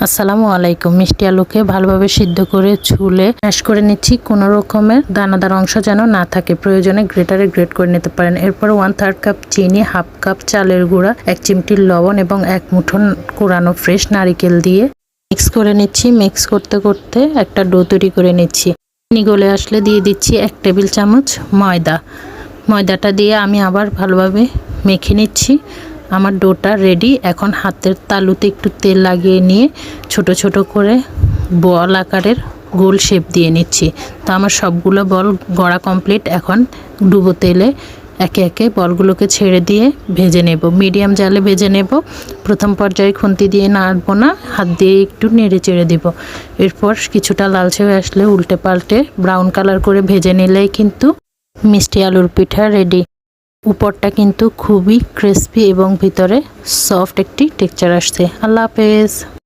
আসসালামু আলাইকুম। মিষ্টি আলুকে ভালোভাবে সিদ্ধ করে ছুলে ম্যাশ করে নিচ্ছি। কোনো রকমের দানাদার অংশ যেন না থাকে। প্রয়োজনে গ্রেটারে গ্রেট করে নিতে পারেন। এরপর 1/3 কাপ চিনি, হাফ কাপ চালের গুঁড়া, 1 চিমটি লবণ এবং 1 মুঠো কোরানো ফ্রেশ নারিকেল দিয়ে মিক্স করে নিচ্ছি। মিক্স করতে করতে একটা ডো তৈরি করে নিচ্ছি। চিনি গলে আসলে দিয়ে দিচ্ছি 1 টেবিল চামচ ময়দা। ময়দাটা দিয়ে আমি আবার ভালোভাবে মেখে নিচ্ছি। আমার ডোটা রেডি। এখন হাতের তালুতে একটু তেল লাগিয়ে নিয়ে ছোট ছোট করে বল আকারের গোল শেপ দিয়ে নিচ্ছি। তো আমার সবগুলো বল গড়া কমপ্লিট। এখন ডুবো তেলে একে একে বলগুলোকে ছেড়ে দিয়ে ভেজে নেব। মিডিয়াম জালে ভেজে নেব। প্রথম পর্যায়ে খুন্তি দিয়ে নাড়বো না, হাত দিয়ে একটু নেড়ে চেড়ে দিব। এরপর কিছুটা লালচে হয়ে আসলে উল্টে পাল্টে ব্রাউন কালার করে ভেজে নিলেই কিন্তু মিষ্টি আলুর পিঠা রেডি। উপরটা কিন্তু খুবই ক্রিস্পি এবং ভিতরে সফট একটি টেক্সচার আসছে। আল্লাহ হাফেজ।